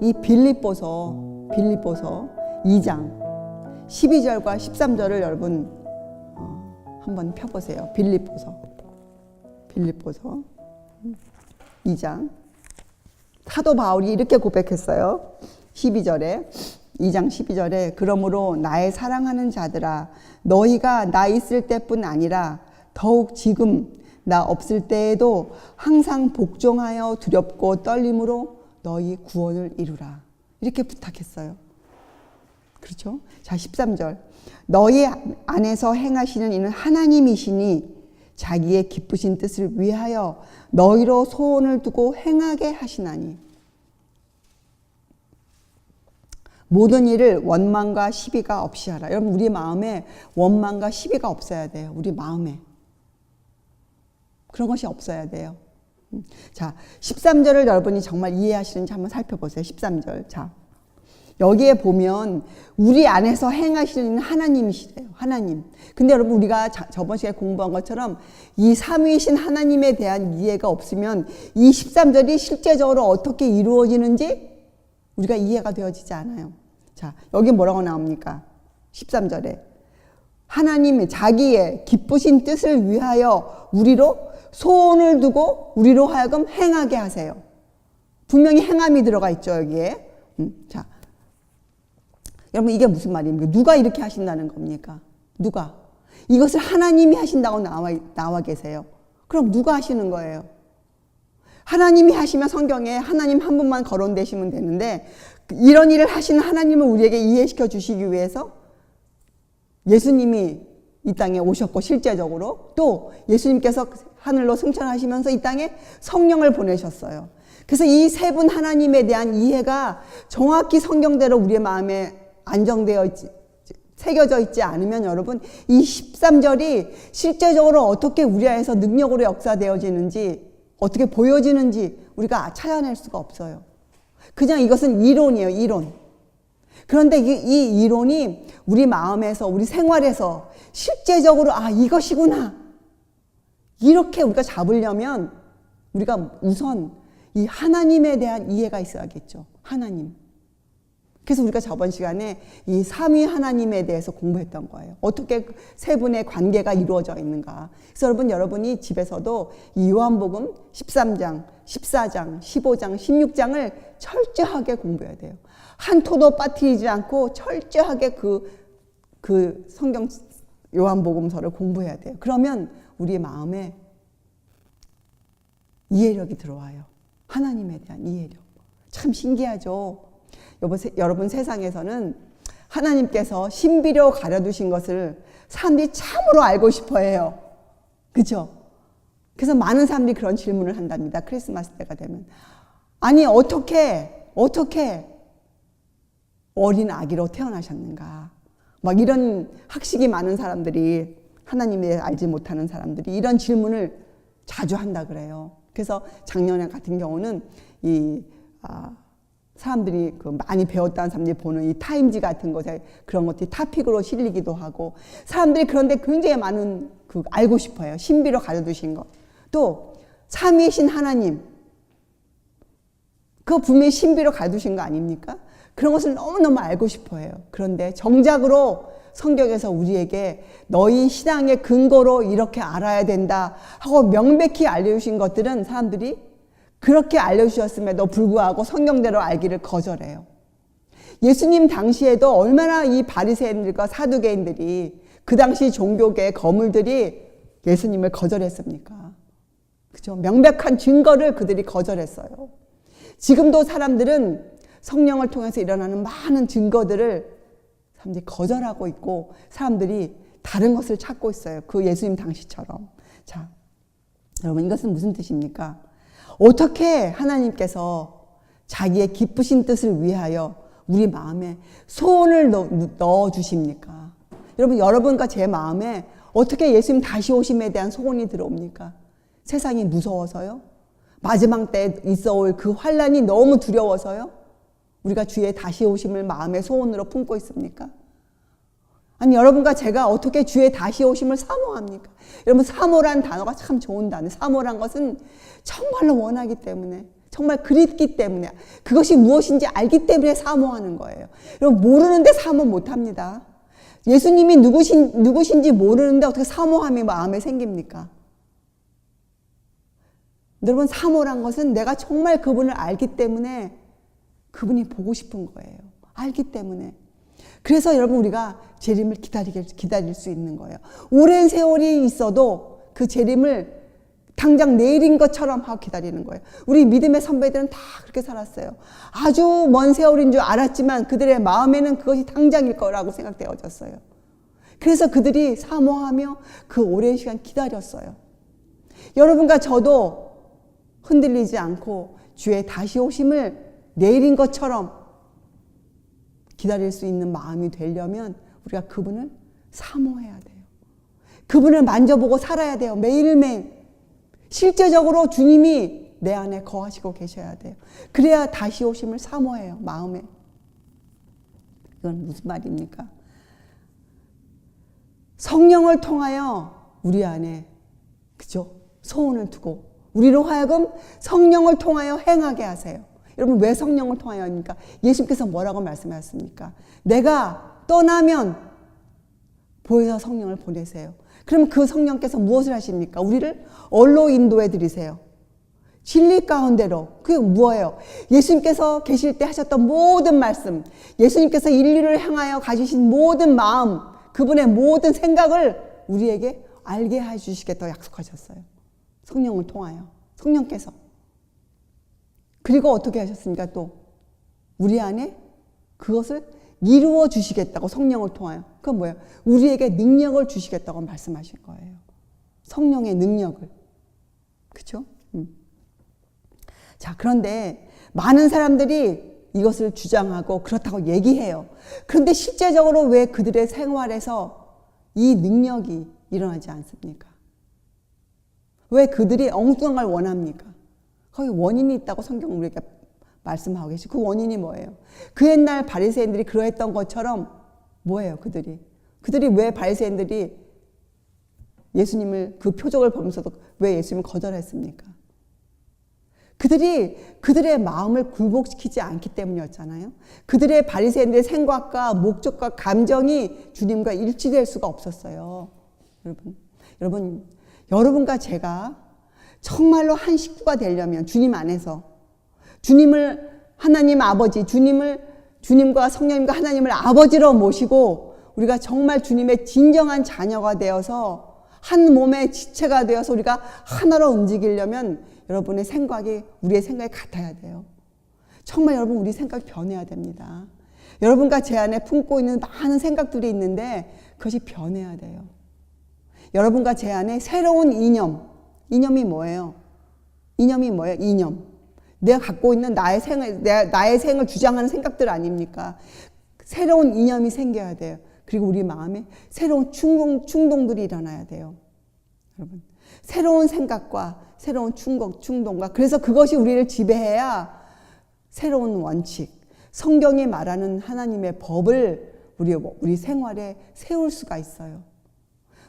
이 빌립보서 2장 12절과 13절을 여러분 한번 펴보세요. 빌립보서 2장. 사도 바울이 이렇게 고백했어요. 2장 12절에 그러므로 나의 사랑하는 자들아 너희가 나 있을 때뿐 아니라 더욱 지금 나 없을 때에도 항상 복종하여 두렵고 떨림으로 너희 구원을 이루라. 이렇게 부탁했어요. 그렇죠? 자, 13절. 너희 안에서 행하시는 이는 하나님이시니 자기의 기쁘신 뜻을 위하여 너희로 소원을 두고 행하게 하시나니 모든 일을 원망과 시비가 없이 하라. 여러분, 우리 마음에 원망과 시비가 없어야 돼요. 우리 마음에. 그런 것이 없어야 돼요. 자, 13절을 여러분이 정말 이해하시는지 한번 살펴보세요. 13절. 자, 여기에 보면 우리 안에서 행하시는 하나님이시래요. 하나님. 근데 여러분, 우리가 저번 시간에 공부한 것처럼 이 삼위이신 하나님에 대한 이해가 없으면 이 13절이 실제적으로 어떻게 이루어지는지 우리가 이해가 되어지지 않아요. 자, 여기 뭐라고 나옵니까? 13절에 하나님이 자기의 기쁘신 뜻을 위하여 우리로 소원을 두고 우리로 하여금 행하게 하세요. 분명히 행함이 들어가 있죠, 여기에. 자, 여러분, 이게 무슨 말입니까? 누가 이렇게 하신다는 겁니까? 누가? 이것을 하나님이 하신다고 나와 계세요. 그럼 누가 하시는 거예요? 하나님이 하시면 성경에 하나님 한 분만 거론되시면 되는데 이런 일을 하시는 하나님을 우리에게 이해시켜 주시기 위해서 예수님이 이 땅에 오셨고 실제적으로 또 예수님께서 하늘로 승천하시면서 이 땅에 성령을 보내셨어요. 그래서 이 세 분 하나님에 대한 이해가 정확히 성경대로 우리의 마음에 안정되어 있지, 새겨져 있지 않으면 여러분 이 13절이 실제적으로 어떻게 우리 안에서 능력으로 역사되어지는지 어떻게 보여지는지 우리가 찾아낼 수가 없어요. 그냥 이것은 이론이에요. 이론. 그런데 이 이론이 우리 마음에서 우리 생활에서 실제적으로 이것이구나 이렇게 우리가 잡으려면 우리가 우선 이 하나님에 대한 이해가 있어야겠죠. 하나님. 그래서 우리가 저번 시간에 이 삼위 하나님에 대해서 공부했던 거예요. 어떻게 세 분의 관계가 이루어져 있는가. 그래서 여러분이 집에서도 이 요한복음 13장, 14장, 15장, 16장을 철저하게 공부해야 돼요. 한 토도 빠뜨리지 않고 철저하게 그 성경 요한복음서를 공부해야 돼요. 그러면 우리의 마음에 이해력이 들어와요. 하나님에 대한 이해력. 참 신기하죠. 여러분 세상에서는 하나님께서 신비로 가려두신 것을 사람들이 참으로 알고 싶어 해요. 그렇죠? 그래서 많은 사람들이 그런 질문을 한답니다. 크리스마스 때가 되면. 아니 어떻게 어린 아기로 태어나셨는가. 막 이런 학식이 많은 사람들이 하나님에 알지 못하는 사람들이 이런 질문을 자주 한다 그래요. 그래서 작년에 같은 경우는 사람들이 많이 배웠다는 사람들이 보는 이 타임지 같은 것에 그런 것들이 타픽으로 실리기도 하고 사람들이 그런데 굉장히 많은 알고 싶어요. 신비로 가져두신 것. 또 삼위이신 하나님. 그거 분명히 신비로 가져두신 거 아닙니까? 그런 것을 너무너무 알고 싶어 해요. 그런데 정작으로 성경에서 우리에게 너희 신앙의 근거로 이렇게 알아야 된다 하고 명백히 알려주신 것들은 사람들이 그렇게 알려주셨음에도 불구하고 성경대로 알기를 거절해요. 예수님 당시에도 얼마나 이 바리새인들과 사두개인들이 그 당시 종교계의 거물들이 예수님을 거절했습니까? 그죠? 명백한 증거를 그들이 거절했어요. 지금도 사람들은 성령을 통해서 일어나는 많은 증거들을 사람들이 거절하고 있고 사람들이 다른 것을 찾고 있어요. 그 예수님 당시처럼. 자, 여러분 이것은 무슨 뜻입니까? 어떻게 하나님께서 자기의 기쁘신 뜻을 위하여 우리 마음에 소원을 넣어 주십니까? 여러분과 제 마음에 어떻게 예수님 다시 오심에 대한 소원이 들어옵니까? 세상이 무서워서요? 마지막 때에 있어올 그 환난이 너무 두려워서요? 우리가 주의 다시 오심을 마음의 소원으로 품고 있습니까? 아니 여러분과 제가 어떻게 주의 다시 오심을 사모합니까? 여러분 사모란 단어가 참 좋은 단어. 사모란 것은 정말로 원하기 때문에 정말 그립기 때문에, 그것이 무엇인지 알기 때문에 사모하는 거예요. 여러분, 모르는데 사모 못합니다. 예수님이 누구신지 모르는데 어떻게 사모함이 마음에 생깁니까? 여러분, 사모란 것은 내가 정말 그분을 알기 때문에 그분이 보고 싶은 거예요. 알기 때문에. 그래서 여러분, 우리가 재림을 기다릴 수 있는 거예요. 오랜 세월이 있어도 그 재림을 당장 내일인 것처럼 하고 기다리는 거예요. 우리 믿음의 선배들은 다 그렇게 살았어요. 아주 먼 세월인 줄 알았지만 그들의 마음에는 그것이 당장일 거라고 생각되어졌어요. 그래서 그들이 사모하며 그 오랜 시간 기다렸어요. 여러분과 저도 흔들리지 않고 주의 다시 오심을 내일인 것처럼 기다릴 수 있는 마음이 되려면 우리가 그분을 사모해야 돼요. 그분을 만져보고 살아야 돼요. 매일매일. 실제적으로 주님이 내 안에 거하시고 계셔야 돼요. 그래야 다시 오심을 사모해요. 마음에. 이건 무슨 말입니까? 성령을 통하여 우리 안에, 그죠? 소원을 두고 우리로 하여금 성령을 통하여 행하게 하세요. 여러분, 왜 성령을 통하여입니까? 예수님께서 뭐라고 말씀하셨습니까? 내가 떠나면 보혜사 성령을 보내세요. 그럼 그 성령께서 무엇을 하십니까? 우리를 얼로 인도해 드리세요. 진리 가운데로. 그게 뭐예요? 예수님께서 계실 때 하셨던 모든 말씀, 예수님께서 인류를 향하여 가지신 모든 마음, 그분의 모든 생각을 우리에게 알게 해주시겠다고 약속하셨어요. 성령을 통하여. 성령께서. 그리고 어떻게 하셨습니까? 또 우리 안에 그것을 이루어 주시겠다고, 성령을 통하여. 그건 뭐예요? 우리에게 능력을 주시겠다고 말씀하실 거예요. 성령의 능력을. 그렇죠? 자, 그런데 많은 사람들이 이것을 주장하고 그렇다고 얘기해요. 그런데 실제적으로 왜 그들의 생활에서 이 능력이 일어나지 않습니까? 왜 그들이 엉뚱한 걸 원합니까? 거기 원인이 있다고 성경은 우리에게 말씀하고 계시고, 그 원인이 뭐예요? 그 옛날 바리새인들이 그러했던 것처럼 뭐예요? 그들이 왜 바리새인들이 예수님을 그 표적을 보면서도 왜 예수님을 거절했습니까? 그들의 마음을 굴복시키지 않기 때문이었잖아요. 그들의 바리새인들의 생각과 목적과 감정이 주님과 일치될 수가 없었어요. 여러분과 제가 정말로 한 식구가 되려면 주님 안에서 주님을 하나님 아버지, 주님과 성령님과 하나님을 아버지로 모시고 우리가 정말 주님의 진정한 자녀가 되어서 한 몸의 지체가 되어서 우리가 하나로 움직이려면 여러분의 생각이 우리의 생각이 같아야 돼요. 정말 여러분, 우리 생각이 변해야 됩니다. 여러분과 제 안에 품고 있는 많은 생각들이 있는데 그것이 변해야 돼요. 여러분과 제 안에 새로운 이념이 뭐예요? 이념. 내가 갖고 있는 나의 생을 주장하는 생각들 아닙니까? 새로운 이념이 생겨야 돼요. 그리고 우리 마음에 새로운 충동들이 일어나야 돼요. 여러분, 새로운 생각과 새로운 충동과, 그래서 그것이 우리를 지배해야 새로운 원칙, 성경이 말하는 하나님의 법을 우리 생활에 세울 수가 있어요.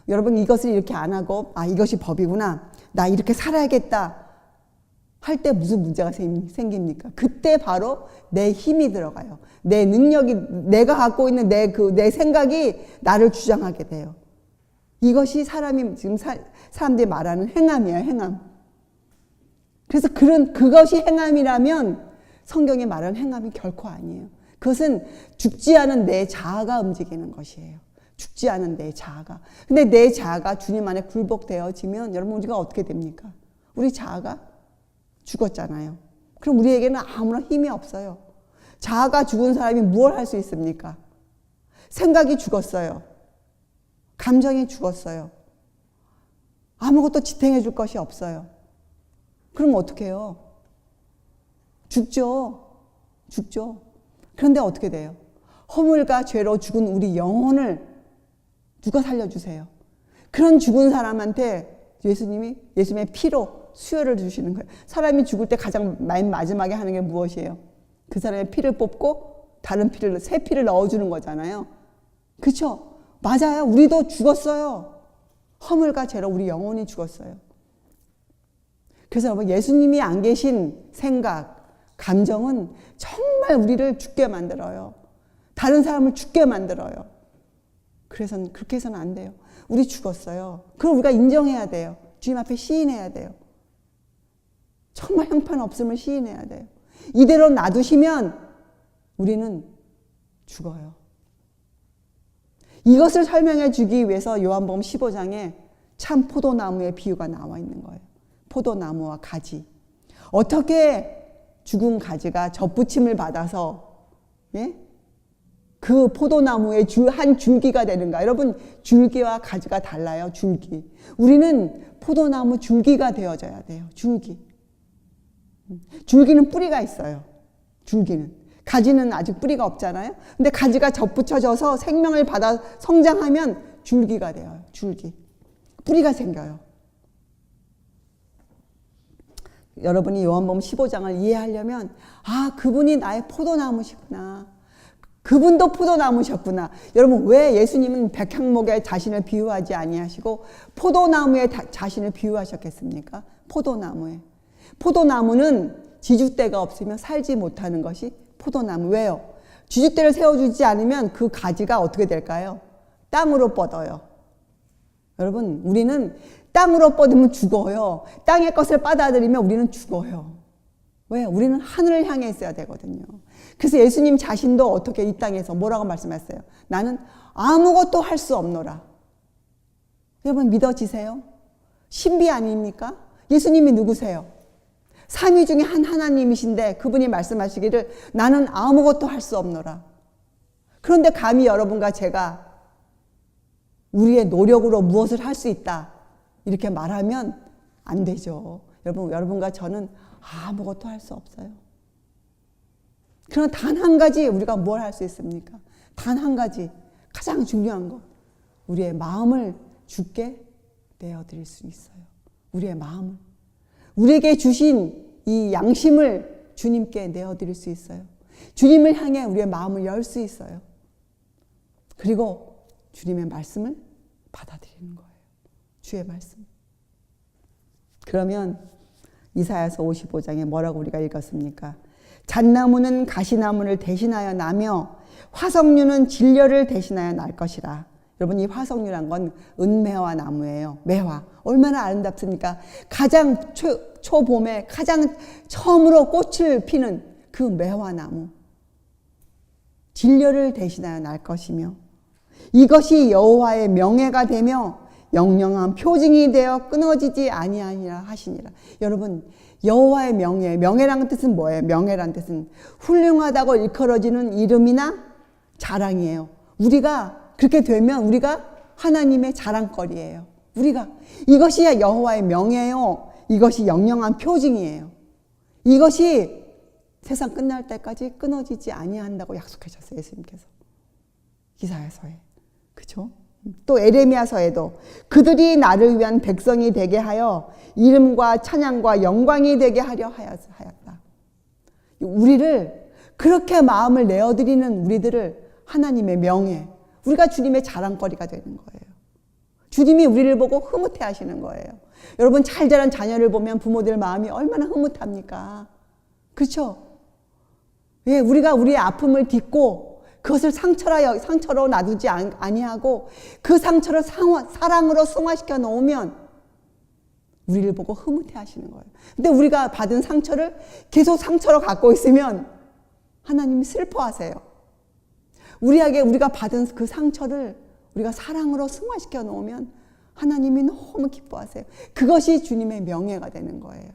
여러분, 이것을 이렇게 안 하고 이것이 법이구나, 나 이렇게 살아야겠다 할 때 무슨 문제가 생깁니까? 그때 바로 내 힘이 들어가요. 내 능력이, 내가 갖고 있는 내 생각이 나를 주장하게 돼요. 이것이 지금 사람들이 말하는 행함이에요, 행함. 그래서 그것이 행함이라면 성경이 말하는 행함이 결코 아니에요. 그것은 죽지 않은 내 자아가 움직이는 것이에요. 죽지 않은 내 자아가. 근데 내 자아가 주님 안에 굴복되어지면 여러분, 우리가 어떻게 됩니까? 우리 자아가 죽었잖아요. 그럼 우리에게는 아무런 힘이 없어요. 자아가 죽은 사람이 무엇을 할 수 있습니까? 생각이 죽었어요. 감정이 죽었어요. 아무것도 지탱해 줄 것이 없어요. 그럼 어떻게 해요? 죽죠. 그런데 어떻게 돼요? 허물과 죄로 죽은 우리 영혼을 누가 살려주세요? 그런 죽은 사람한테 예수님의 피로 수혈을 주시는 거예요. 사람이 죽을 때 가장 맨 마지막에 하는 게 무엇이에요? 그 사람의 피를 뽑고 새 피를 넣어주는 거잖아요. 그렇죠? 맞아요. 우리도 죽었어요. 허물과 죄로 우리 영혼이 죽었어요. 그래서 여러분, 예수님이 안 계신 생각, 감정은 정말 우리를 죽게 만들어요. 다른 사람을 죽게 만들어요. 그래서 그렇게 해서는 안 돼요. 우리 죽었어요. 그걸 우리가 인정해야 돼요. 주님 앞에 시인해야 돼요. 정말 형편없음을 시인해야 돼요. 이대로 놔두시면 우리는 죽어요. 이것을 설명해 주기 위해서 요한복음 15장에 참 포도나무의 비유가 나와 있는 거예요. 포도나무와 가지. 어떻게 죽은 가지가 젖붙임을 받아서 그 포도나무의 한 줄기가 되는가. 여러분, 줄기와 가지가 달라요. 줄기. 우리는 포도나무 줄기가 되어져야 돼요. 줄기. 줄기는 뿌리가 있어요. 줄기는. 가지는 아직 뿌리가 없잖아요. 근데 가지가 젖붙여져서 생명을 받아 성장하면 줄기가 돼요. 줄기. 뿌리가 생겨요. 여러분이 요한복음 15장을 이해하려면 그분이 나의 포도나무시구나. 그분도 포도나무셨구나. 여러분, 왜 예수님은 백향목에 자신을 비유하지 아니하시고 포도나무에 자신을 비유하셨겠습니까? 포도나무에. 포도나무는 지주대가 없으면 살지 못하는 것이 포도나무. 왜요? 지주대를 세워주지 않으면 그 가지가 어떻게 될까요? 땅으로 뻗어요. 여러분, 우리는 땅으로 뻗으면 죽어요. 땅의 것을 받아들이면 우리는 죽어요. 왜? 우리는 하늘을 향해 있어야 되거든요. 그래서 예수님 자신도 어떻게 이 땅에서 뭐라고 말씀하셨어요? 나는 아무것도 할 수 없노라. 여러분, 믿어지세요? 신비 아닙니까? 예수님이 누구세요? 삼위 중에 한 하나님이신데 그분이 말씀하시기를 나는 아무것도 할 수 없노라. 그런데 감히 여러분과 제가 우리의 노력으로 무엇을 할 수 있다 이렇게 말하면 안 되죠. 여러분과 저는 아무것도 할 수 없어요. 그러나 단 한 가지 우리가 뭘 할 수 있습니까? 단 한 가지, 가장 중요한 것, 우리의 마음을 주께 내어드릴 수 있어요. 우리의 마음을. 우리에게 주신 이 양심을 주님께 내어드릴 수 있어요. 주님을 향해 우리의 마음을 열 수 있어요. 그리고 주님의 말씀을 받아들이는 거예요. 주의 말씀. 그러면 이사야서 55장에 뭐라고 우리가 읽었습니까? 잣나무는 가시나무를 대신하여 나며 화석류는 진려를 대신하여 날 것이라. 여러분, 이 화석류란 건 은매화 나무예요. 매화. 얼마나 아름답습니까? 가장 초봄에 가장 처음으로 꽃을 피는 그 매화 나무. 진려를 대신하여 날 것이며 이것이 여호와의 명예가 되며 영영한 표징이 되어 끊어지지 아니하니라 하시니라. 여러분, 여호와의 명예, 명예라는 뜻은 뭐예요? 명예라는 뜻은 훌륭하다고 일컬어지는 이름이나 자랑이에요. 우리가 그렇게 되면 우리가 하나님의 자랑거리예요. 우리가 이것이 여호와의 명예요. 이것이 영영한 표징이에요. 이것이 세상 끝날 때까지 끊어지지 아니한다고 약속하셨어요. 예수님께서. 이사야서에. 그렇죠? 또 에레미야서에도 그들이 나를 위한 백성이 되게 하여 이름과 찬양과 영광이 되게 하려 하였다. 우리를 그렇게 마음을 내어드리는 우리들을 하나님의 명예, 우리가 주님의 자랑거리가 되는 거예요. 주님이 우리를 보고 흐뭇해 하시는 거예요. 여러분, 잘 자란 자녀를 보면 부모들 마음이 얼마나 흐뭇합니까? 그렇죠? 예, 우리가 우리의 아픔을 딛고 그것을 상처로 놔두지 아니하고 그 상처를 사랑으로 승화시켜 놓으면 우리를 보고 흐뭇해 하시는 거예요. 근데 우리가 받은 상처를 계속 상처로 갖고 있으면 하나님이 슬퍼하세요. 우리가 받은 그 상처를 우리가 사랑으로 승화시켜 놓으면 하나님이 너무 기뻐하세요. 그것이 주님의 명예가 되는 거예요.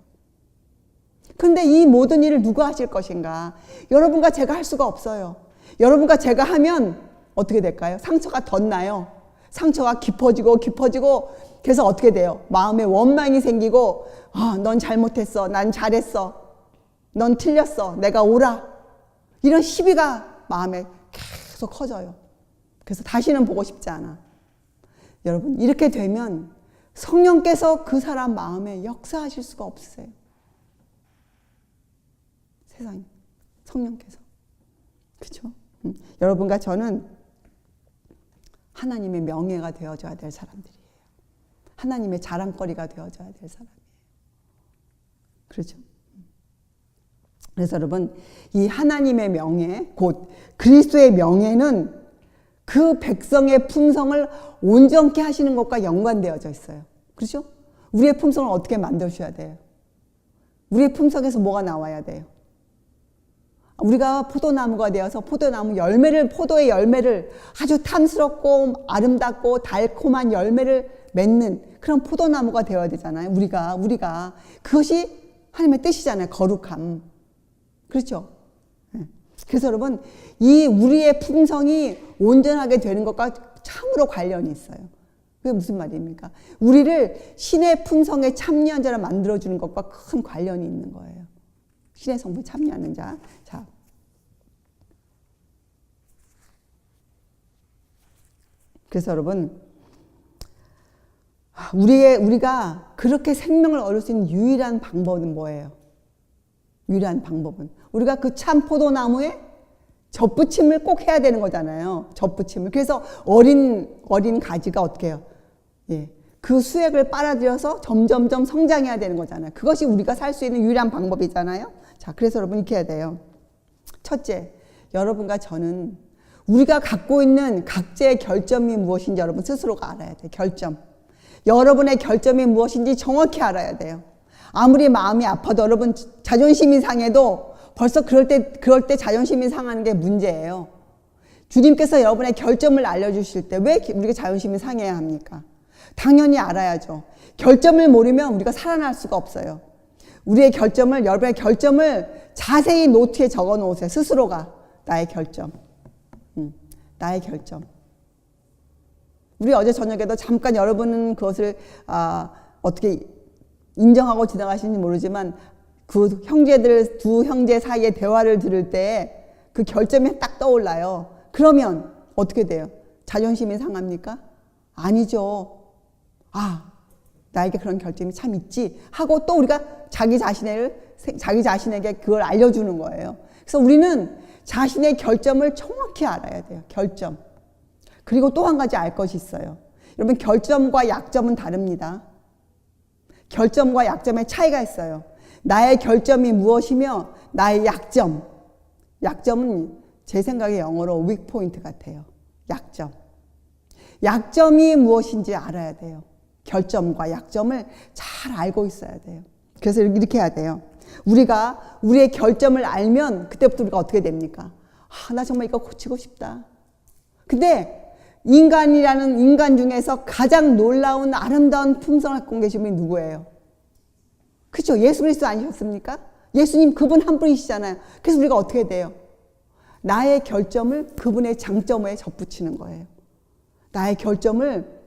그런데 이 모든 일을 누가 하실 것인가? 여러분과 제가 할 수가 없어요. 여러분과 제가 하면 어떻게 될까요? 상처가 덧나요. 상처가 깊어지고 그래서 어떻게 돼요? 마음에 원망이 생기고 넌 잘못했어. 난 잘했어. 넌 틀렸어. 내가 옳아. 이런 시비가 마음에 계속 커져요. 그래서 다시는 보고 싶지 않아. 여러분, 이렇게 되면 성령께서 그 사람 마음에 역사하실 수가 없으세요. 세상에. 성령께서. 그렇죠? 여러분과 저는 하나님의 명예가 되어줘야 될 사람들이에요. 하나님의 자랑거리가 되어줘야 될 사람이에요. 그렇죠? 그래서 여러분, 이 하나님의 명예, 곧 그리스도의 명예는 그 백성의 품성을 온전케 하시는 것과 연관되어져 있어요. 그렇죠? 우리의 품성을 어떻게 만드셔야 돼요? 우리의 품성에서 뭐가 나와야 돼요? 우리가 포도나무가 되어서 포도의 열매를 아주 탐스럽고 아름답고 달콤한 열매를 맺는 그런 포도나무가 되어야 되잖아요. 우리가. 그것이 하나님의 뜻이잖아요. 거룩함. 그렇죠? 그래서 여러분, 이 우리의 품성이 온전하게 되는 것과 참으로 관련이 있어요. 그게 무슨 말입니까? 우리를 신의 품성에 참여한 자를 만들어주는 것과 큰 관련이 있는 거예요. 신의 성품에 참여하는 자. 자. 그래서 여러분, 우리가 그렇게 생명을 얻을 수 있는 유일한 방법은 뭐예요? 유일한 방법은 우리가 그 참 포도나무에 접붙임을 꼭 해야 되는 거잖아요. 접붙임을. 그래서 어린 가지가 어떻게 해요? 예. 그 수액을 빨아들여서 점점점 성장해야 되는 거잖아요. 그것이 우리가 살 수 있는 유일한 방법이잖아요. 자, 그래서 여러분 이렇게 해야 돼요. 첫째, 여러분과 저는 우리가 갖고 있는 각자의 결점이 무엇인지 여러분 스스로가 알아야 돼요. 결점. 여러분의 결점이 무엇인지 정확히 알아야 돼요. 아무리 마음이 아파도 여러분 자존심이 상해도 벌써 그럴 때 자존심이 상하는 게 문제예요. 주님께서 여러분의 결점을 알려주실 때 왜 우리가 자존심이 상해야 합니까? 당연히 알아야죠. 결점을 모르면 우리가 살아날 수가 없어요. 여러분의 결점을 자세히 노트에 적어 놓으세요. 스스로가. 나의 결점. 나의 결점. 우리 어제 저녁에도 잠깐 여러분은 그것을 어떻게 인정하고 지나가시는지 모르지만 두 형제 사이의 대화를 들을 때 그 결점이 딱 떠올라요. 그러면 어떻게 돼요? 자존심이 상합니까? 아니죠. 나에게 그런 결점이 참 있지 하고 또 우리가 자기 자신에게 그걸 알려주는 거예요. 그래서 우리는 자신의 결점을 정확히 알아야 돼요. 결점. 그리고 또 한 가지 알 것이 있어요. 여러분, 결점과 약점은 다릅니다. 결점과 약점의 차이가 있어요. 나의 결점이 무엇이며 나의 약점은 제 생각에 영어로 weak point 같아요. 약점. 약점이 무엇인지 알아야 돼요. 결점과 약점을 잘 알고 있어야 돼요. 그래서 이렇게 해야 돼요. 우리가 우리의 결점을 알면 그때부터 우리가 어떻게 됩니까? 나 정말 이거 고치고 싶다. 근데 인간 중에서 가장 놀라운 아름다운 품성을 갖고 계신 분이 누구예요? 그렇죠? 예수 그리스도 아니셨습니까? 예수님 그분 한 분이시잖아요. 그래서 우리가 어떻게 돼요? 나의 결점을 그분의 장점에 접붙이는 거예요. 나의 결점을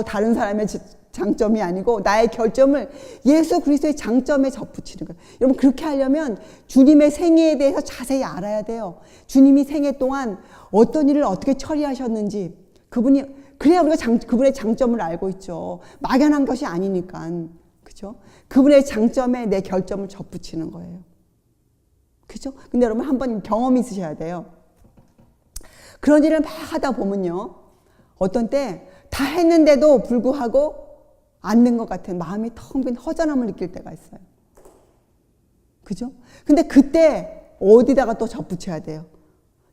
다른 사람의 장점이 아니고 나의 결점을 예수 그리스도의 장점에 접붙이는 거예요. 여러분, 그렇게 하려면 주님의 생애에 대해서 자세히 알아야 돼요. 주님이 생애 동안 어떤 일을 어떻게 처리하셨는지 그래야 우리가 그분의 장점을 알고 있죠. 막연한 것이 아니니까. 그죠? 그분의 장점에 내 결점을 접붙이는 거예요. 그죠? 근데 여러분 한번 경험이 있으셔야 돼요. 그런 일을 막 하다 보면요. 어떤 때 다 했는데도 불구하고 안 된 것 같은 마음이 텅 빈 허전함을 느낄 때가 있어요. 그죠? 근데 그때 어디다가 또 접붙여야 돼요?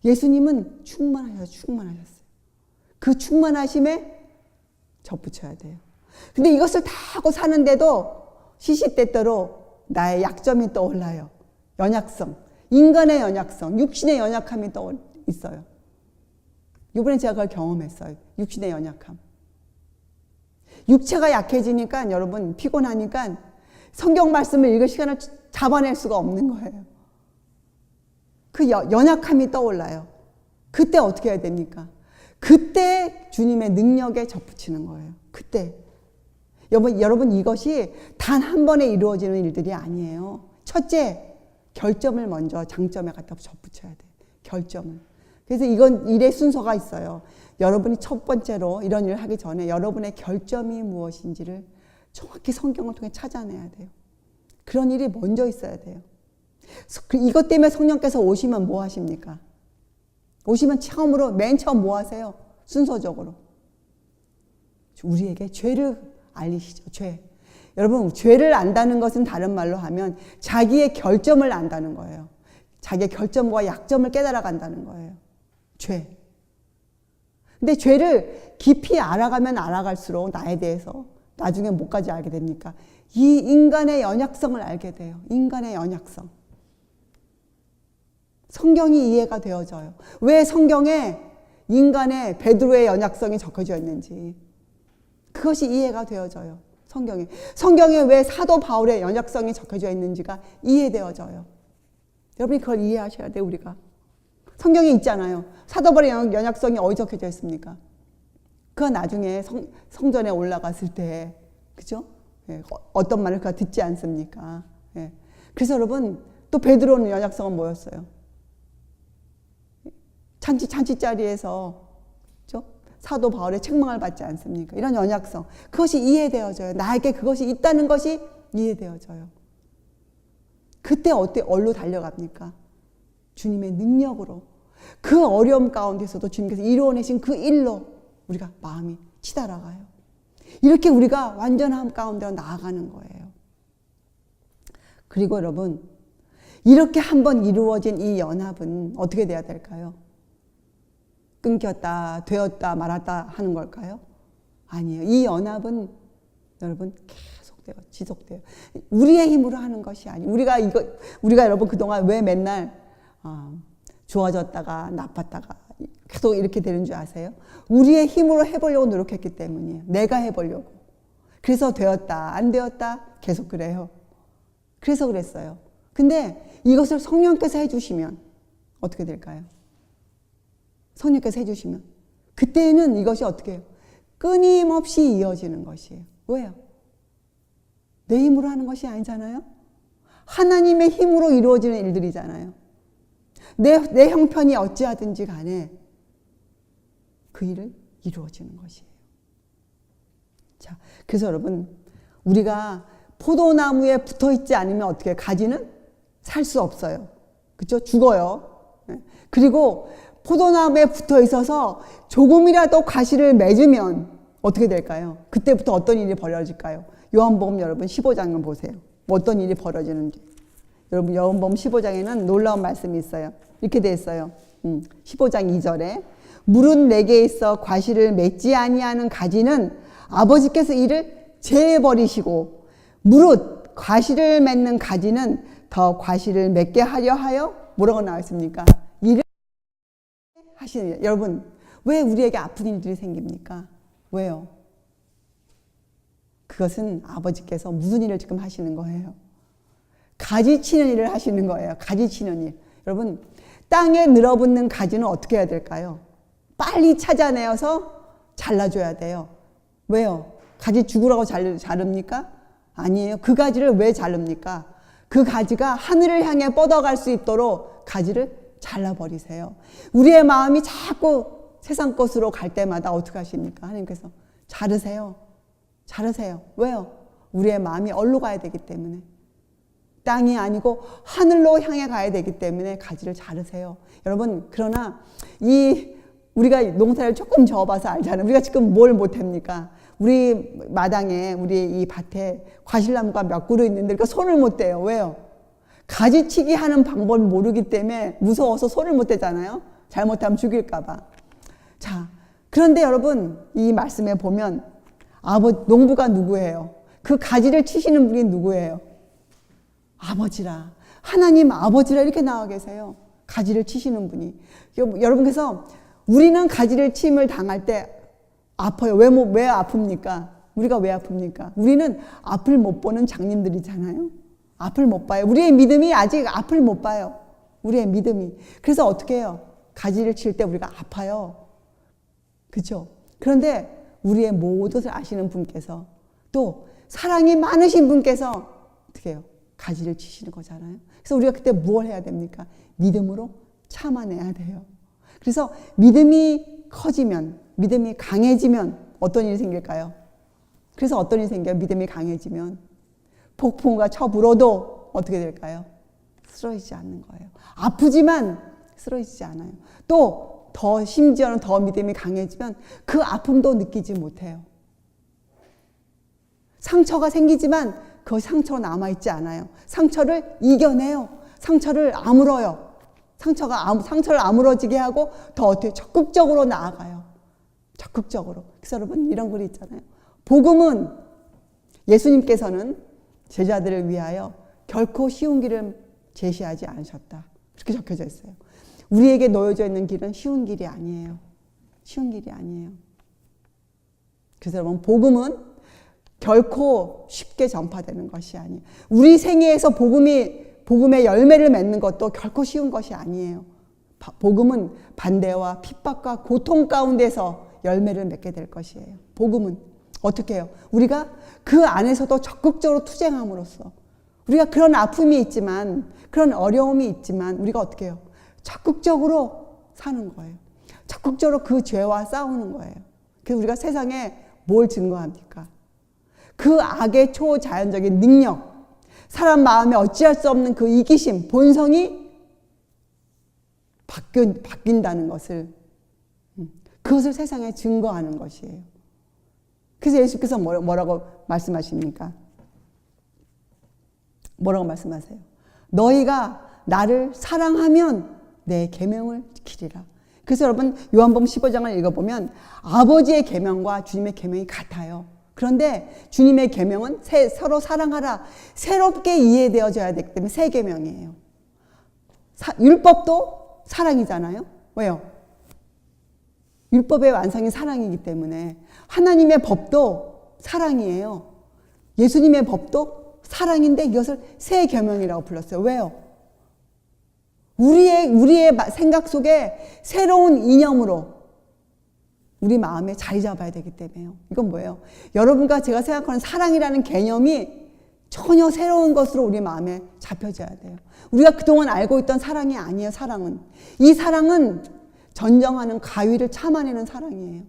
예수님은 충만하셨어요. 그 충만하심에 접붙여야 돼요. 근데 이것을 다 하고 사는데도 시시때때로 나의 약점이 떠올라요. 연약성, 인간의 연약성, 육신의 연약함이 있어요. 이번에 제가 그걸 경험했어요. 육신의 연약함. 육체가 약해지니까 여러분 피곤하니까 성경 말씀을 읽을 시간을 잡아낼 수가 없는 거예요. 그 연약함이 떠올라요. 그때 어떻게 해야 됩니까? 그때 주님의 능력에 접붙이는 거예요. 그때. 여러분 이것이 단 한 번에 이루어지는 일들이 아니에요. 첫째, 결점을 먼저 장점에 갖다 접붙여야 돼요. 결점을. 그래서 이건 일의 순서가 있어요. 여러분이 첫 번째로 이런 일을 하기 전에 여러분의 결점이 무엇인지를 정확히 성경을 통해 찾아내야 돼요. 그런 일이 먼저 있어야 돼요. 이것 때문에 성령께서 오시면 뭐 하십니까? 오시면 맨 처음 뭐 하세요? 순서적으로. 우리에게 죄를 알리시죠. 죄. 여러분, 죄를 안다는 것은 다른 말로 하면 자기의 결점을 안다는 거예요. 자기의 결점과 약점을 깨달아 간다는 거예요. 죄. 근데 죄를 깊이 알아가면 알아갈수록 나에 대해서 나중에 뭐까지 알게 됩니까? 이 인간의 연약성을 알게 돼요. 인간의 연약성. 성경이 이해가 되어져요. 왜 성경에 인간의 베드로의 연약성이 적혀져 있는지 그것이 이해가 되어져요. 성경에 왜 사도 바울의 연약성이 적혀져 있는지가 이해되어져요. 여러분이 그걸 이해하셔야 돼요. 우리가 성경에 있잖아요. 사도 바울의 연약성이 어디 적혀져 있습니까? 그건 나중에 성전에 올라갔을 때, 그죠? 예, 어떤 말을 그가 듣지 않습니까? 예. 그래서 여러분, 또 베드로는 연약성은 뭐였어요? 잔치자리에서, 그죠? 사도 바울의 책망을 받지 않습니까? 이런 연약성. 그것이 이해되어져요. 나에게 그것이 있다는 것이 이해되어져요. 그때 어디로 달려갑니까? 주님의 능력으로. 그 어려움 가운데서도 주님께서 이루어내신 그 일로 우리가 마음이 치달아가요. 이렇게 우리가 완전함 가운데로 나아가는 거예요. 그리고 여러분, 이렇게 한번 이루어진 이 연합은 어떻게 돼야 될까요? 끊겼다, 되었다, 말았다 하는 걸까요? 아니에요. 이 연합은 여러분 계속돼요. 지속돼요. 우리의 힘으로 하는 것이 아니에요. 우리가 여러분 그동안 왜 맨날 좋아졌다가 나빴다가 계속 이렇게 되는 줄 아세요? 우리의 힘으로 해보려고 노력했기 때문이에요. 내가 해보려고. 그래서 되었다, 안 되었다, 계속 그래요. 그래서 그랬어요. 근데 이것을 성령께서 해주시면 어떻게 될까요? 성령께서 해주시면 그때는 이것이 어떻게 해요? 끊임없이 이어지는 것이에요. 왜요? 내 힘으로 하는 것이 아니잖아요. 하나님의 힘으로 이루어지는 일들이잖아요. 내 형편이 어찌하든지 간에 그 일을 이루어지는 것이에요. 자, 그래서 여러분, 우리가 포도나무에 붙어 있지 않으면 어떻게 해요? 가지는 살 수 없어요. 그렇죠? 죽어요. 그리고 포도나무에 붙어 있어서 조금이라도 가시를 맺으면 어떻게 될까요? 그때부터 어떤 일이 벌어질까요? 요한복음 여러분 15장을 보세요. 어떤 일이 벌어지는지. 여러분 요한복음 15장에는 놀라운 말씀이 있어요. 이렇게 돼 있어요. 15장 2절에 물은 내게 있어 과실을 맺지 아니하는 가지는 아버지께서 이를 제해버리시고 무릇 과실을 맺는 가지는 더 과실을 맺게 하려 하여 뭐라고 나와 있습니까? 일을 하시는 일. 여러분 왜 우리에게 아픈 일들이 생깁니까? 왜요? 그것은 아버지께서 무슨 일을 지금 하시는 거예요? 가지 치는 일을 하시는 거예요. 가지 치는 일. 여러분 땅에 늘어붙는 가지는 어떻게 해야 될까요? 빨리 찾아내어서 잘라줘야 돼요. 왜요? 가지 죽으라고 자릅니까? 아니에요. 그 가지를 왜 자릅니까? 그 가지가 하늘을 향해 뻗어갈 수 있도록 가지를 잘라버리세요. 우리의 마음이 자꾸 세상 것으로 갈 때마다 어떻게 하십니까? 하나님께서 자르세요. 자르세요. 왜요? 우리의 마음이 어디로 가야 되기 때문에. 땅이 아니고 하늘로 향해 가야 되기 때문에 가지를 자르세요. 여러분, 그러나 우리가 농사를 조금 저어봐서 알잖아요. 우리가 지금 뭘 못합니까? 우리 마당에, 우리 이 밭에 과실나무가 몇 그루 있는데 우리가 손을 못 대요. 왜요? 가지치기 하는 방법을 모르기 때문에 무서워서 손을 못 대잖아요. 잘못하면 죽일까봐. 자, 그런데 여러분, 이 말씀에 보면 농부가 누구예요? 그 가지를 치시는 분이 누구예요? 아버지라. 하나님 아버지라 이렇게 나와 계세요. 가지를 치시는 분이. 여러분께서 우리는 가지를 침을 당할 때 아파요. 왜 아픕니까? 우리가 왜 아픕니까? 우리는 앞을 못 보는 장님들이잖아요. 앞을 못 봐요. 우리의 믿음이 아직 앞을 못 봐요. 우리의 믿음이. 그래서 어떻게 해요? 가지를 칠 때 우리가 아파요. 그렇죠? 그런데 우리의 모든 것을 아시는 분께서 또 사랑이 많으신 분께서 어떻게 해요? 가지를 치시는 거잖아요. 그래서 우리가 그때 뭘 해야 됩니까? 믿음으로 참아내야 돼요. 그래서 믿음이 커지면, 믿음이 강해지면 어떤 일이 생길까요? 그래서 어떤 일이 생겨요? 믿음이 강해지면 폭풍과 쳐불어도 어떻게 될까요? 쓰러지지 않는 거예요. 아프지만 쓰러지지 않아요. 또 심지어는 더 믿음이 강해지면 그 아픔도 느끼지 못해요. 상처가 생기지만 그 상처로 남아있지 않아요. 상처를 이겨내요. 상처를 아물어요. 상처를 아물어지게 하고 더 어떻게 적극적으로 나아가요. 적극적으로. 그래서 여러분 이런 글이 있잖아요. 복음은 예수님께서는 제자들을 위하여 결코 쉬운 길을 제시하지 않으셨다. 그렇게 적혀져 있어요. 우리에게 놓여져 있는 길은 쉬운 길이 아니에요. 쉬운 길이 아니에요. 그래서 여러분 복음은 결코 쉽게 전파되는 것이 아니에요. 우리 생애에서 복음의 열매를 맺는 것도 결코 쉬운 것이 아니에요. 복음은 반대와 핍박과 고통 가운데서 열매를 맺게 될 것이에요. 복음은 어떻게 해요? 우리가 그 안에서도 적극적으로 투쟁함으로써 우리가 그런 아픔이 있지만 그런 어려움이 있지만 우리가 어떻게 해요? 적극적으로 사는 거예요. 적극적으로 그 죄와 싸우는 거예요. 그래서 우리가 세상에 뭘 증거합니까? 그 악의 초자연적인 능력, 사람 마음에 어찌할 수 없는 그 이기심, 본성이 바뀐다는 것을, 그것을 세상에 증거하는 것이에요. 그래서 예수께서 뭐라고 말씀하십니까? 뭐라고 말씀하세요? 너희가 나를 사랑하면 내 계명을 지키리라. 그래서 여러분 요한복음 15장을 읽어보면 아버지의 계명과 주님의 계명이 같아요. 그런데 주님의 계명은 서로 사랑하라. 새롭게 이해되어져야 되기 때문에 새 계명이에요. 율법도 사랑이잖아요. 왜요? 율법의 완성이 사랑이기 때문에 하나님의 법도 사랑이에요. 예수님의 법도 사랑인데 이것을 새 계명이라고 불렀어요. 왜요? 우리의 생각 속에 새로운 이념으로 우리 마음에 자리 잡아야 되기 때문에요. 이건 뭐예요? 여러분과 제가 생각하는 사랑이라는 개념이 전혀 새로운 것으로 우리 마음에 잡혀져야 돼요. 우리가 그동안 알고 있던 사랑이 아니에요. 사랑은. 이 사랑은 전정하는 가위를 참아내는 사랑이에요.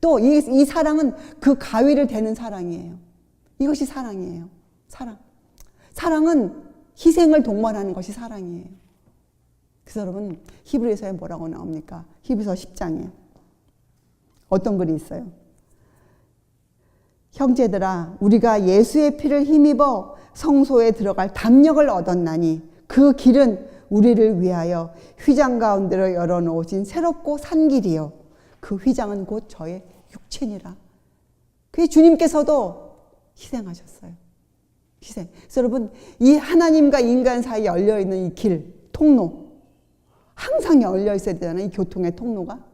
또 이 사랑은 그 가위를 대는 사랑이에요. 이것이 사랑이에요. 사랑은 희생을 동반하는 것이 사랑이에요. 그래서 여러분 히브리서에 뭐라고 나옵니까? 히브리서 10장에 어떤 글이 있어요? 형제들아 우리가 예수의 피를 힘입어 성소에 들어갈 담력을 얻었나니 그 길은 우리를 위하여 휘장 가운데로 열어놓으신 새롭고 산 길이요 그 휘장은 곧 저의 육체니라. 그게 주님께서도 희생하셨어요. 희생. 그래서 여러분 이 하나님과 인간 사이에 열려있는 이 길, 통로 항상 열려 있어야 되잖아요. 이 교통의 통로가.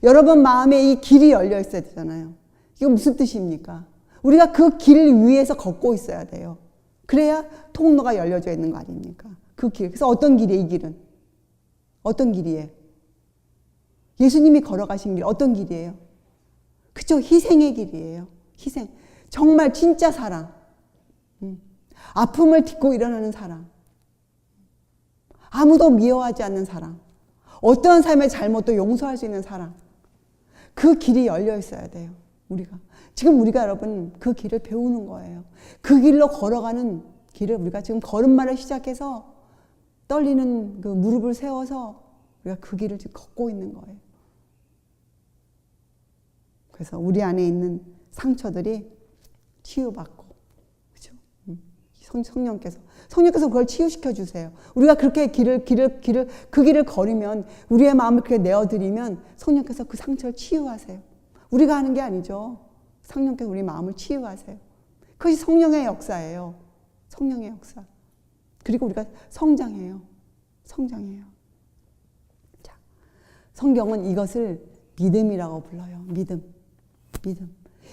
여러분 마음에 이 길이 열려 있어야 되잖아요. 이거 무슨 뜻입니까? 우리가 그 길 위에서 걷고 있어야 돼요. 그래야 통로가 열려져 있는 거 아닙니까? 그 길. 그래서 어떤 길이에요, 이 길은? 어떤 길이에요? 예수님이 걸어가신 길, 어떤 길이에요? 그쵸? 희생의 길이에요. 희생. 정말 진짜 사랑. 아픔을 딛고 일어나는 사랑. 아무도 미워하지 않는 사랑. 어떠한 삶의 잘못도 용서할 수 있는 사랑. 그 길이 열려 있어야 돼요. 지금 우리가 여러분 그 길을 배우는 거예요. 그 길로 걸어가는 길을 우리가 지금 걸음마를 시작해서 떨리는 그 무릎을 세워서 우리가 그 길을 지금 걷고 있는 거예요. 그래서 우리 안에 있는 상처들이 치유받고, 그렇죠? 성령께서 그걸 치유시켜 주세요. 우리가 그렇게 그 길을 걸으면 우리의 마음을 그렇게 내어드리면 성령께서 그 상처를 치유하세요. 우리가 하는 게 아니죠. 성령께서 우리 마음을 치유하세요. 그것이 성령의 역사예요. 성령의 역사. 그리고 우리가 성장해요. 자, 성경은 이것을 믿음이라고 불러요. 믿음.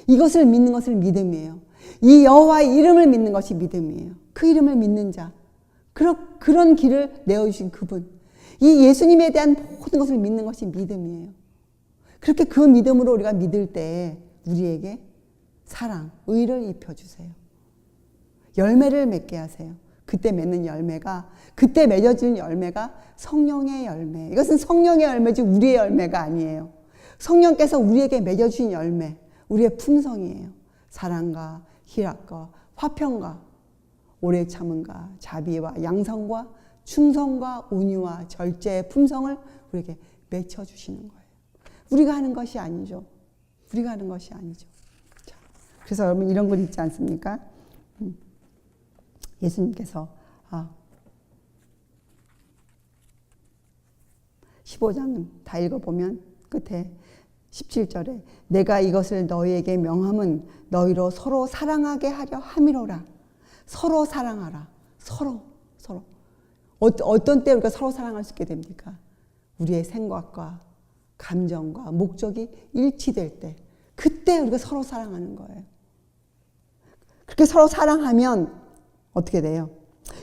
이것을 믿는 것을 믿음이에요. 이 여호와의 이름을 믿는 것이 믿음이에요. 그 이름을 믿는 자. 그런 길을 내어주신 그분. 이 예수님에 대한 모든 것을 믿는 것이 믿음이에요. 그렇게 그 믿음으로 우리가 믿을 때 우리에게 사랑, 의를 입혀주세요. 열매를 맺게 하세요. 그때 맺어지는 열매가 성령의 열매. 이것은 성령의 열매지 우리의 열매가 아니에요. 성령께서 우리에게 맺어주신 열매, 우리의 품성이에요. 사랑과 희락과 화평과 오래 참음과 자비와 양성과 충성과 온유와 절제의 품성을 우리에게 맺혀주시는 거예요. 우리가 하는 것이 아니죠. 자, 그래서 여러분 이런 글 있지 않습니까? 예수님께서 15장 다 읽어보면 끝에 17절에 내가 이것을 너희에게 명함은 너희로 서로 사랑하게 하려 함이로라. 서로 사랑하라. 서로. 어떤 때 우리가 서로 사랑할 수 있게 됩니까? 우리의 생각과 감정과 목적이 일치될 때, 그때 우리가 서로 사랑하는 거예요. 그렇게 서로 사랑하면 어떻게 돼요?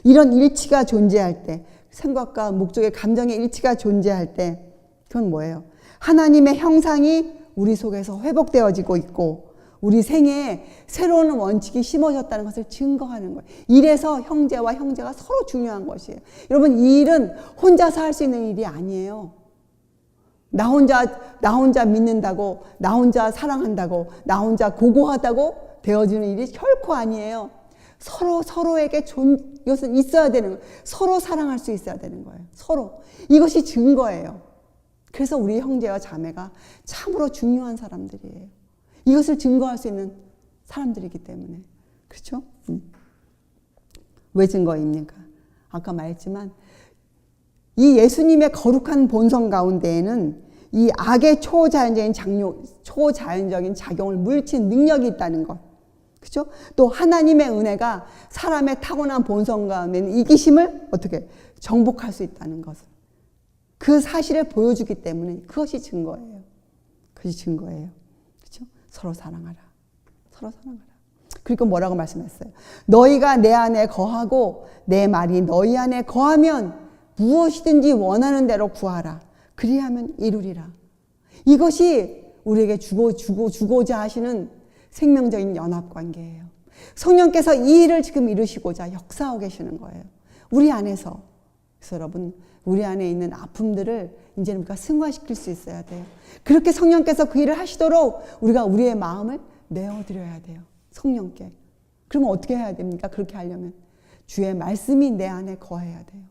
이런 일치가 존재할 때, 생각과 목적의 감정의 일치가 존재할 때, 그건 뭐예요? 하나님의 형상이 우리 속에서 회복되어지고 있고 우리 생애에 새로운 원칙이 심어졌다는 것을 증거하는 거예요. 이래서 형제와 형제가 서로 중요한 것이에요. 여러분, 이 일은 혼자서 할 수 있는 일이 아니에요. 나 혼자 믿는다고, 나 혼자 사랑한다고, 나 혼자 고고하다고 되어지는 일이 결코 아니에요. 서로에게 이것은 있어야 되는 거예요. 서로 사랑할 수 있어야 되는 거예요. 서로. 이것이 증거예요. 그래서 우리 형제와 자매가 참으로 중요한 사람들이에요. 이것을 증거할 수 있는 사람들이기 때문에. 그렇죠? 왜 증거입니까? 아까 말했지만 이 예수님의 거룩한 본성 가운데에는 이 악의 초자연적인 작용을 물리친 능력이 있다는 것. 그렇죠? 또 하나님의 은혜가 사람의 타고난 본성 가운데는 이기심을 어떻게 정복할 수 있다는 것을. 그 사실을 보여주기 때문에 그것이 증거예요. 그것이 증거예요. 그렇죠? 서로 사랑하라. 서로 사랑하라. 그리고 뭐라고 말씀했어요? 너희가 내 안에 거하고 내 말이 너희 안에 거하면 무엇이든지 원하는 대로 구하라. 그리하면 이루리라. 이것이 우리에게 주고자 하시는 생명적인 연합관계예요. 성령께서 이 일을 지금 이루시고자 역사하고 계시는 거예요. 우리 안에서. 그래서 여러분, 우리 안에 있는 아픔들을 이제는 우리가 승화시킬 수 있어야 돼요. 그렇게 성령께서 그 일을 하시도록 우리가 우리의 마음을 내어드려야 돼요. 성령께. 그러면 어떻게 해야 됩니까? 그렇게 하려면 주의 말씀이 내 안에 거해야 돼요.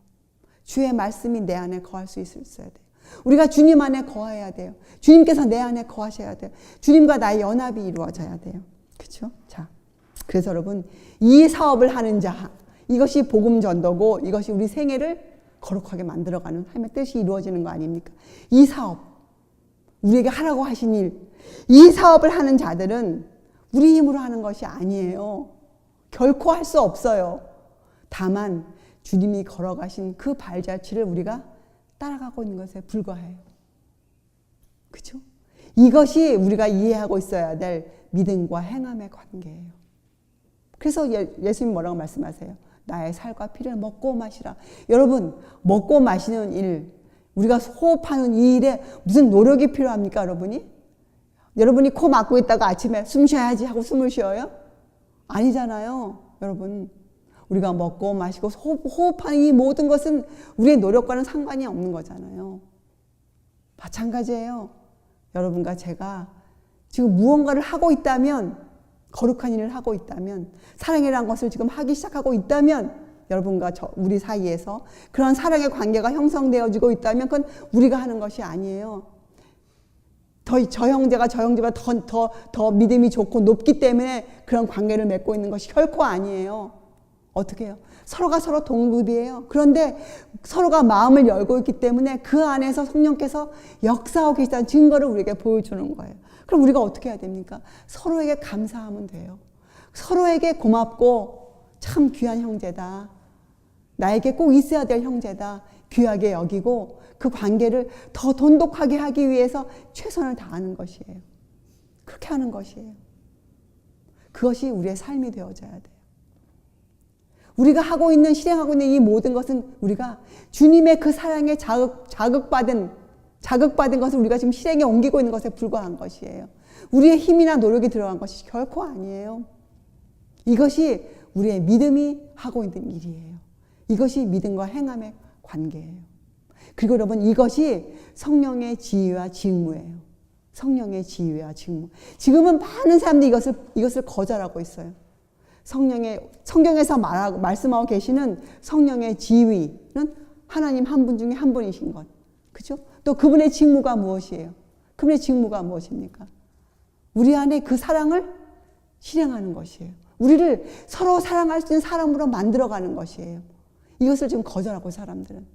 주의 말씀이 내 안에 거할 수 있어야 돼요. 우리가 주님 안에 거해야 돼요. 주님께서 내 안에 거하셔야 돼요. 주님과 나의 연합이 이루어져야 돼요. 그렇죠? 자, 그래서 여러분, 이 사업을 하는 자, 이것이 복음 전도고 이것이 우리 생애를 거룩하게 만들어가는 하나님의 뜻이 이루어지는 거 아닙니까? 이 사업, 우리에게 하라고 하신 일, 이 사업을 하는 자들은 우리 힘으로 하는 것이 아니에요. 결코 할 수 없어요. 다만 주님이 걸어가신 그 발자취를 우리가 따라가고 있는 것에 불과해요. 그렇죠? 이것이 우리가 이해하고 있어야 될 믿음과 행함의 관계예요. 그래서 예수님 뭐라고 말씀하세요? 나의 살과 피를 먹고 마시라. 여러분, 먹고 마시는 일, 우리가 호흡하는 이 일에 무슨 노력이 필요합니까, 여러분이? 여러분이 코 막고 있다가 아침에 숨 쉬어야지 하고 숨을 쉬어요? 아니잖아요, 여러분. 우리가 먹고 마시고 호흡하는 이 모든 것은 우리의 노력과는 상관이 없는 거잖아요. 마찬가지예요. 여러분과 제가 지금 무언가를 하고 있다면, 거룩한 일을 하고 있다면, 사랑이라는 것을 지금 하기 시작하고 있다면, 여러분과 우리 사이에서 그런 사랑의 관계가 형성되어지고 있다면 그건 우리가 하는 것이 아니에요. 저 형제가 저 형제보다 더 믿음이 좋고 높기 때문에 그런 관계를 맺고 있는 것이 결코 아니에요. 어떻게 해요? 서로가 서로 동급이에요. 그런데 서로가 마음을 열고 있기 때문에 그 안에서 성령께서 역사하고 계시다는 증거를 우리에게 보여주는 거예요. 그럼 우리가 어떻게 해야 됩니까? 서로에게 감사하면 돼요. 서로에게 고맙고 참 귀한 형제다. 나에게 꼭 있어야 될 형제다. 귀하게 여기고 그 관계를 더 돈독하게 하기 위해서 최선을 다하는 것이에요. 그렇게 하는 것이에요. 그것이 우리의 삶이 되어져야 돼요. 우리가 실행하고 있는 이 모든 것은 우리가 주님의 그 사랑에 자극받은 것을 우리가 지금 실행에 옮기고 있는 것에 불과한 것이에요. 우리의 힘이나 노력이 들어간 것이 결코 아니에요. 이것이 우리의 믿음이 하고 있는 일이에요. 이것이 믿음과 행함의 관계예요. 그리고 여러분, 이것이 성령의 지휘와 직무예요. 성령의 지휘와 직무. 지금은 많은 사람들이 이것을 거절하고 있어요. 성경에서 말씀하고 계시는 성령의 지휘는 하나님 한 분 중에 한 분이신 것. 그죠? 또 그분의 직무가 무엇이에요? 그분의 직무가 무엇입니까? 우리 안에 그 사랑을 실행하는 것이에요. 우리를 서로 사랑할 수 있는 사람으로 만들어가는 것이에요. 이것을 지금 거절하고 사람들은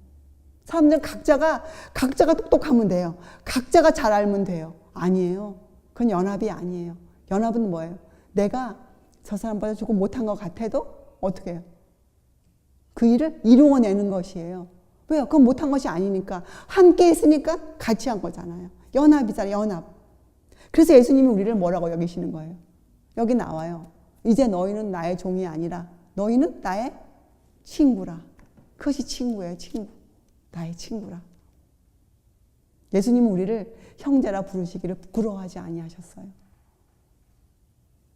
각자가 똑똑하면 돼요. 각자가 잘 알면 돼요. 아니에요. 그건 연합이 아니에요. 연합은 뭐예요? 내가 저 사람보다 조금 못한 것 같아도 어떻게 해요? 그 일을 이루어내는 것이에요. 왜요? 그건 못한 것이 아니니까. 함께 있으니까 같이 한 거잖아요. 연합이잖아요. 연합. 그래서 예수님이 우리를 뭐라고 여기시는 거예요? 여기 나와요. 이제 너희는 나의 종이 아니라 너희는 나의 친구라. 그것이 친구예요. 친구. 나의 친구라. 예수님은 우리를 형제라 부르시기를 부끄러워하지 아니하셨어요.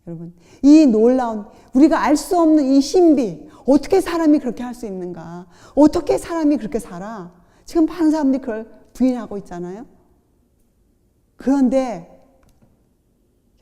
여러분, 이 놀라운 우리가 알 수 없는 이 신비, 어떻게 사람이 그렇게 할 수 있는가? 어떻게 사람이 그렇게 살아? 지금 많은 사람들이 그걸 부인하고 있잖아요. 그런데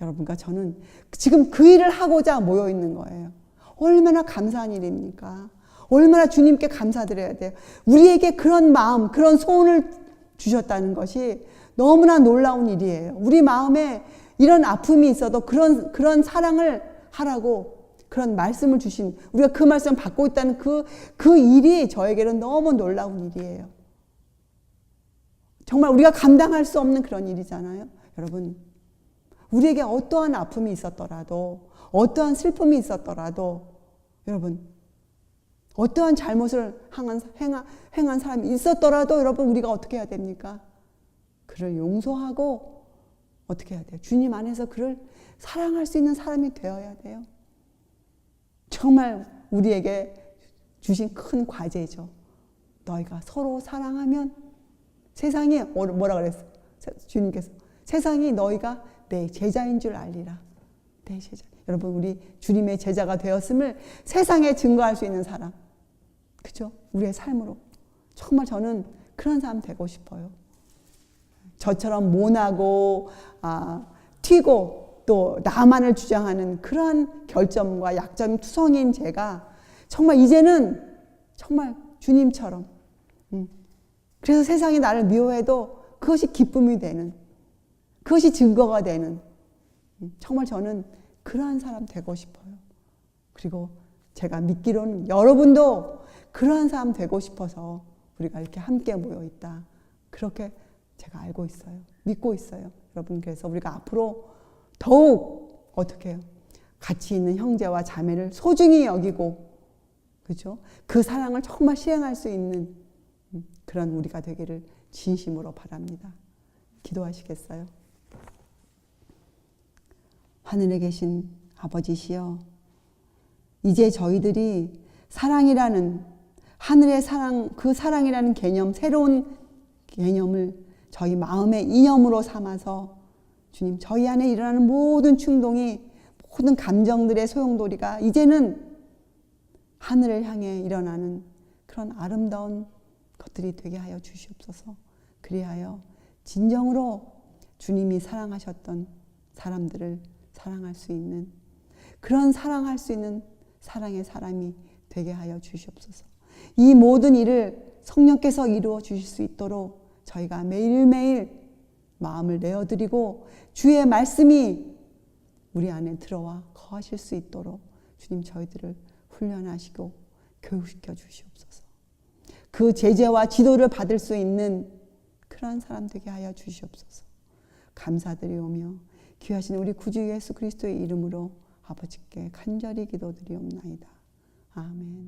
여러분과 저는 지금 그 일을 하고자 모여 있는 거예요. 얼마나 감사한 일입니까? 얼마나 주님께 감사드려야 돼요. 우리에게 그런 마음, 그런 소원을 주셨다는 것이 너무나 놀라운 일이에요. 우리 마음에 이런 아픔이 있어도 그런 사랑을 하라고 그런 말씀을 주신, 우리가 그 말씀을 받고 있다는 그 일이 저에게는 너무 놀라운 일이에요. 정말 우리가 감당할 수 없는 그런 일이잖아요. 여러분, 우리에게 어떠한 아픔이 있었더라도, 어떠한 슬픔이 있었더라도, 여러분, 어떠한 잘못을 행한 사람이 있었더라도 여러분, 우리가 어떻게 해야 됩니까? 그를 용서하고 어떻게 해야 돼요? 주님 안에서 그를 사랑할 수 있는 사람이 되어야 돼요. 정말 우리에게 주신 큰 과제죠. 너희가 서로 사랑하면 세상이 뭐라 그랬어요? 주님께서 세상이 너희가 내 제자인 줄 알리라. 내 제자. 여러분, 우리 주님의 제자가 되었음을 세상에 증거할 수 있는 사람. 그죠? 우리의 삶으로. 정말 저는 그런 사람 되고 싶어요. 저처럼 모나고 튀고 또 나만을 주장하는 그런 결점과 약점이 투성인 제가 정말 이제는 정말 주님처럼 그래서 세상이 나를 미워해도 그것이 기쁨이 되는, 그것이 증거가 되는, 정말 저는 그러한 사람 되고 싶어요. 그리고 제가 믿기로는 여러분도 그러한 사람 되고 싶어서 우리가 이렇게 함께 모여 있다. 그렇게 제가 알고 있어요. 믿고 있어요. 여러분, 그래서 우리가 앞으로 더욱 어떻게 해요? 가치 있는 형제와 자매를 소중히 여기고, 그죠? 그 사랑을 정말 실행할 수 있는 그런 우리가 되기를 진심으로 바랍니다. 기도하시겠어요? 하늘에 계신 아버지시여, 이제 저희들이 사랑이라는, 하늘의 사랑, 그 사랑이라는 개념, 새로운 개념을 저희 마음의 이념으로 삼아서 주님, 저희 안에 일어나는 모든 충동이, 모든 감정들의 소용돌이가 이제는 하늘을 향해 일어나는 그런 아름다운 것들이 되게 하여 주시옵소서. 그리하여 진정으로 주님이 사랑하셨던 사람들을 사랑할 수 있는, 그런 사랑할 수 있는 사랑의 사람이 되게 하여 주시옵소서. 이 모든 일을 성령께서 이루어 주실 수 있도록 저희가 매일매일 마음을 내어드리고 주의 말씀이 우리 안에 들어와 거하실 수 있도록 주님, 저희들을 훈련하시고 교육시켜 주시옵소서. 그 제재와 지도를 받을 수 있는 그러한 사람 되게 하여 주시옵소서. 감사드리오며 귀하신 우리 구주 예수 그리스도의 이름으로 아버지께 간절히 기도드리옵나이다. 아멘.